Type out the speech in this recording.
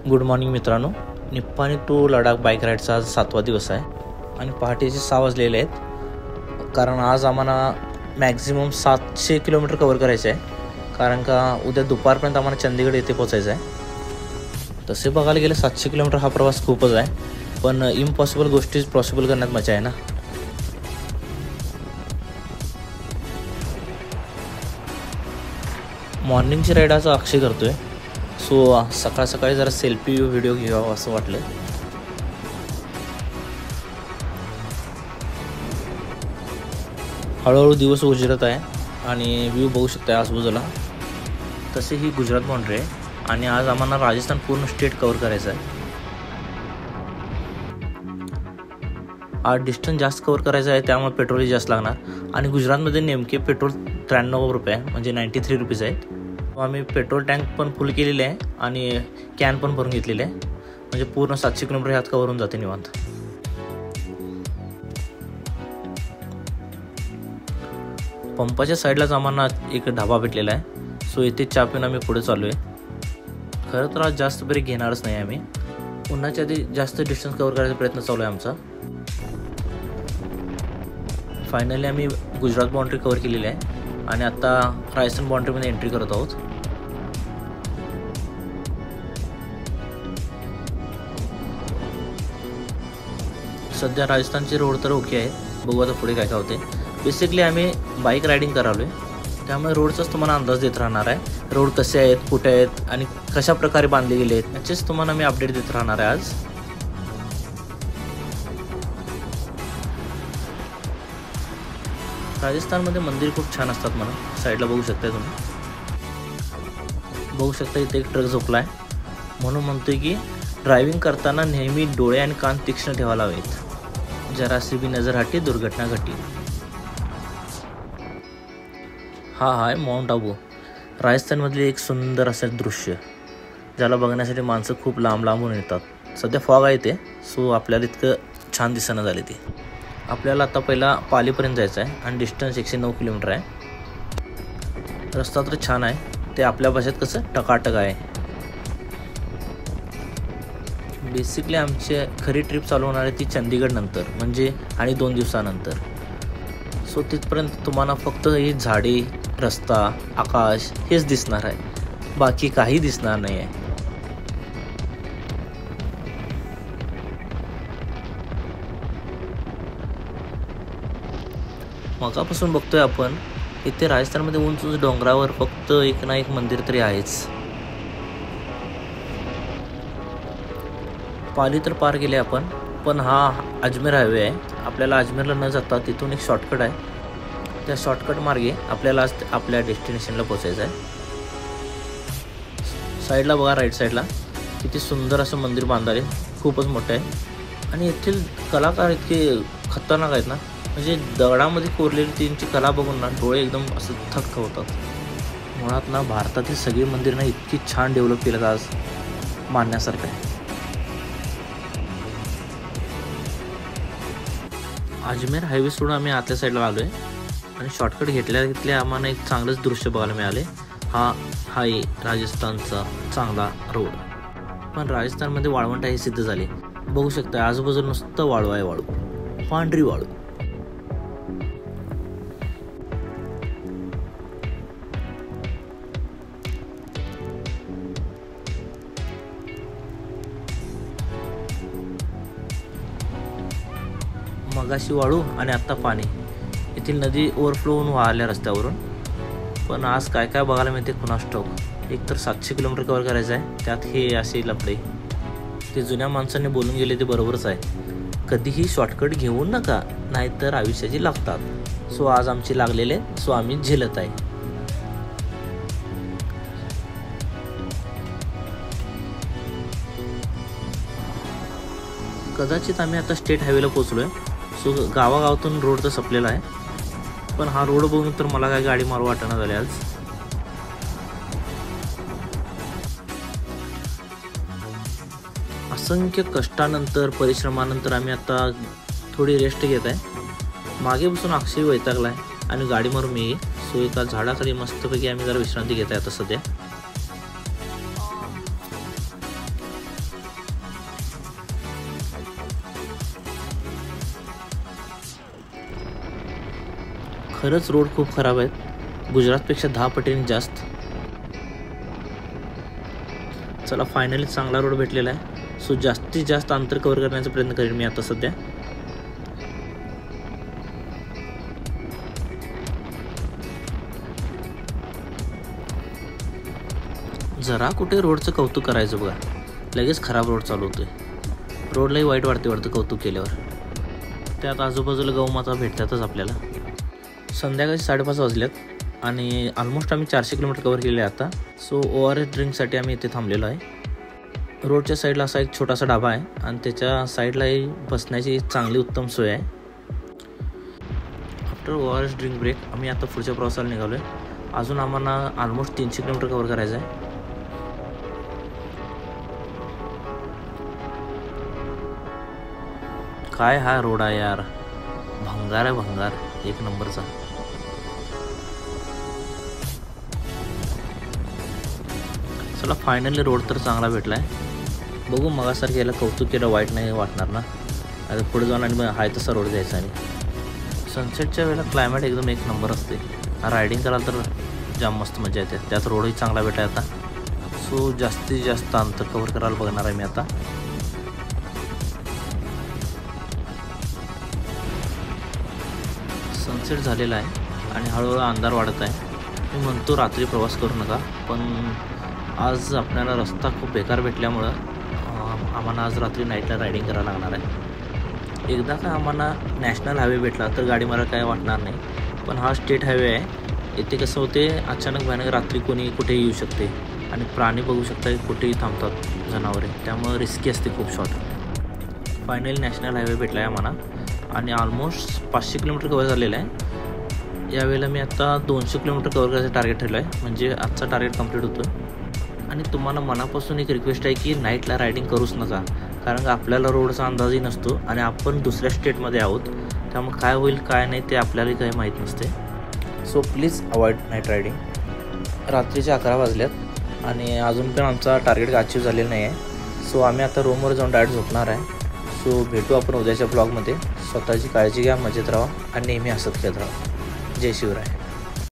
Good morning मित्रांनो. Nippani to Ladakh bike राईडचा आज 7वा दिवस आहे आणि पहाटेचे 6 वाजलेले आहेत. कारण आज आम्हाला मॅक्झिमम 700 किलोमीटर कवर करायचं आहे, कारण का उद्या दुपारपर्यंत आम्हाला चंदीगड येथे पोचायचं आहे. तसे बघायला गेले 700 किलोमीटर हा प्रवास खूपच आहे, पण इम्पॉसिबल गोष्टी पॉसिबल करण्यात मजा आहे ना. मॉर्निंगची राईड आज अक्षय करतोय, सो सकाळ सकाळी जरा सेल्फी व्हिडिओ घ्यावा असं वाटलं. हळूहळू दिवस उजरत आहे आणि व्ह्यू बघू शकता आजूबाजूला. तसे ही गुजरात बाउंड्री आहे आणि आज आम्हाला राजस्थान पूर्ण स्टेट कव्हर करायचं आहे. आज डिस्टन्स जास्त कव्हर करायचं आहे, त्यामुळे पेट्रोलही जास्त लागणार. आणि गुजरातमध्ये नेमके पेट्रोल 93 रुपये म्हणजे 93 रुपीज आहेत. आम्ही पेट्रोल टँक पण फुल केलेले आहे आणि कॅन पण भरून घेतलेले आहे, म्हणजे पूर्ण 700 किलोमीटर ह्यात कव्हर होऊन जाते निवांत. पंपाच्या साईडलाच आम्हाला एक ढाबा भेटलेला आहे, सो इथे चहा पिऊन आम्ही पुढे चालू आहे. खरं तर आज जास्त ब्रेक घेणारच नाही आम्ही. उन्हाच्या आधी जास्त डिस्टन्स कव्हर करायचा प्रयत्न चालू आहे आमचा. फायनली आम्ही गुजरात बाउंड्री कव्हर केलेली आहे आणि आता राजस्थान बाउंड्रीमध्ये एंट्री करत आहोत. सध्या राजस्थानचे रोड तर ओके आहे, बघू आता पुढे काय काय होते. बेसिकली आम्ही बाईक रायडिंग करालोय, त्यामुळे रोडचाच तुम्हाला अंदाज देत राहणार आहे. रोड कसे आहेत, कुठे आहेत आणि कशा प्रकारे बांधले गेले आहेत याचेच तुम्हाला मी अपडेट देत राहणार आहे आज. राजस्थानमध्ये मंदिर खूप छान असतात म्हणा. साईडला बघू शकता तुम्ही, बघू शकता इथे एक ट्रक झोपला आहे. म्हणून म्हणतोय की ड्रायव्हिंग करताना नेहमी डोळे आणि कान तीक्ष्ण ठेवायला हवेत, जरासी भी नजर हटी दुर्घटना घटी. हा आहे माउंट आबू, राजस्थानमधले एक सुंदर असं दृश्य, ज्याला बघण्यासाठी माणसं खूप लांब लांबून येतात. सध्या फॉग आहे ते, सो आपल्याला इतकं छान दिसणं झाले ते. आपल्याला आता पहिला पालीपर्यंत जायचं आहे आणि डिस्टन्स 109 किलोमीटर आहे. रस्ता तर छान आहे, ते आपल्या भाषेत कसं टकाटक आहे. बेसिकली आमची खरी ट्रिप चालू होणार आहे ती चंदीगड नंतर, म्हणजे आणि 2 दिवसानंतर. सो तिथपर्यंत तुम्हाला फक्त ही झाडे, रस्ता, आकाश हेच दिसणार आहे, बाकी काही दिसणार नाही आहे. मगापासून बघतोय आपण इथे राजस्थानमध्ये उंच उंच डोंगरावर फक्त एक ना एक मंदिर तरी आहेच. पाली तर पार गेले आपण, पण हा अजमेर हायवे आहे. आपल्याला अजमेरला न जाता तिथून एक शॉर्टकट आहे, त्या शॉर्टकट मार्गे आपल्याला आज आपल्या डेस्टिनेशनला पोचायचं आहे. साईडला बघा, राईट साईडला किती सुंदर असं मंदिर बांधले, खूपच मोठं आहे. आणि येथील कलाकार इतके खतरनाक आहेत ना, म्हणजे दगडामध्ये कोरलेली त्यांची कला बघून ना डोळे एकदम असं थक्क होतात. मुळात ना भारतातील सगळी मंदिर ना इतकी छान डेव्हलप केलं आज, मानण्यासारखं आहे. अजमेर हायवे सोडून आम्ही आतल्या साईडला आलो आहे आणि शॉर्टकट घेतल्या आम्हाला एक चांगलंच दृश्य बघायला मिळाले. हा आहे राजस्थानचा चांगला रोड. पण राजस्थानमध्ये वाळवंट हे सिद्ध झाले, बघू शकता आजूबाजूला नुसतं वाळू आहे, वाळू, पांढरी वाळू. मगाशी वाळू आणि आत्ता पाणी. येथील नदी ओव्हरफ्लो होऊन वाहल्या रस्त्यावरून. पण आज काय काय बघायला मिळते कुणास ठाऊक. एक तर 700 किलोमीटर कव्हर करायचं आहे, त्यात हे असे लफडे. ते जुन्या माणसांनी बोलून गेले ते बरोबरच आहे, कधीही शॉर्टकट घेऊ नका नाहीतर आयुष्याची लागतात. सो आज आमची लागलेले, सो आम्ही झेलत आहे. कदाचित आम्ही आता स्टेट हायवेला पोचलो आहे. सो गावागावातून रोड तर संपलेला आहे, पण हा रोड बघून तर मला काय गाडी मारू वाटणं झाली आज. असंख्य कष्टानंतर, परिश्रमानंतर आम्ही आता थोडी रेस्ट घेत आहे. मागे बसून अक्षय वैतागला आहे आणि गाडी मारून मी. सो एका झाडाखाली मस्तपैकी आम्ही जरा विश्रांती घेत आहे आता सध्या. खरंच रोड खूप खराब आहेत, गुजरातपेक्षा 10 पटीने जास्त. चला फायनली चांगला रोड भेटलेला आहे. सो जास्तीत जास्त अंतर कव्हर करण्याचा प्रयत्न करेन मी आता सध्या. जरा कुठे रोडचं कौतुक करायचं बघा, लगेच खराब रोड चालू होतोय. रोडलाही वाईट वाटतं कौतुक केल्यावर. त्यात आजूबाजूला गौमाता भेटतातच आपल्याला. संध्याकाळी 5:30 वाजल्यात आणि ऑलमोस्ट आम्ही 400 किलोमीटर कव्हर केले आता. सो ORS ड्रिंकसाठी आम्ही इथे थांबलेलो आहे. रोडच्या साईडला असा एक छोटासा डाबा आहे आणि त्याच्या साईडलाही बसण्याची चांगली उत्तम सोय आहे. आफ्टर ORS ड्रिंक ब्रेक आम्ही आता पुढच्या प्रवासाला निघालो आहे. अजून आम्हाला ऑलमोस्ट 300 किलोमीटर कव्हर करायचं आहे. काय हा रोड आहे यार, भंगार आहे भंगार, एक नंबरचा. चला फायनली रोड तर चांगला भेटला आहे. बघू मगासारखं याला कौतुक केलं वाईट नाही वाटणार ना. आता पुढे जाऊन आणि हाय तसा रोड द्यायचा. आणि सनसेटच्या वेळेला क्लायमेट एकदम एक नंबर असते. रायडिंग कराल तर जाम मस्त मजा येते. त्यात रोडही चांगला भेटला आता. सो जास्तीत जास्त अंतर कव्हर करायला बघणार आहे मी आता. सनसेट झालेला आहे आणि हळूहळू अंधार वाढत आहे. मी म्हणतो रात्री प्रवास करू नका, पण आज आपल्याला रस्ता खूप बेकार भेटल्यामुळं आम्हाला आज रात्री नाईटला रायडिंग करायला लागणार आहे. एकदा का आम्हाला नॅशनल हायवे भेटला तर गाडी मला काय वाटणार नाही, पण हा स्टेट हायवे आहे. इथे कसं होते, अचानक भयानक रात्री कोणी कुठेही येऊ शकते आणि प्राणी बघू शकता की कुठेही थांबतात जनावरे, त्यामुळे रिस्की असते खूप शॉर्ट. फायनली नॅशनल हायवे भेटला आहे आम्हाला आणि ऑलमोस्ट 500 किलोमीटर कव्हर झालेलं आहे. यावेळेला मी आता 200 किलोमीटर कव्हर करायचं टार्गेट ठेवलं आहे, म्हणजे आजचा टार्गेट कंप्लीट होतो. आणि तुम्हाला मनापासून एक रिक्वेस्ट आहे की नाईटला रायडिंग करूच नका, कारण का आपल्याला रोडचा अंदाजही नसतो आणि आपण दुसऱ्या स्टेटमध्ये आहोत, त्यामुळे काय होईल काय नाही ते आपल्यालाही काही माहीत नसते. So please avoid night riding. रात्रीचे 11 वाजल्यात आणि अजून पण आमचा टार्गेट अचीव झालेला नाही आहे. सो आम्ही आता रूमवर जाऊन डायरेक्ट झोपणार आहे. सो भेटू आपण उद्याच्या ब्लॉगमध्ये. स्वतःची काळजी घ्या, मजेत राहा आणि नेहमी हसत खेळत राहा. जय शिवराय.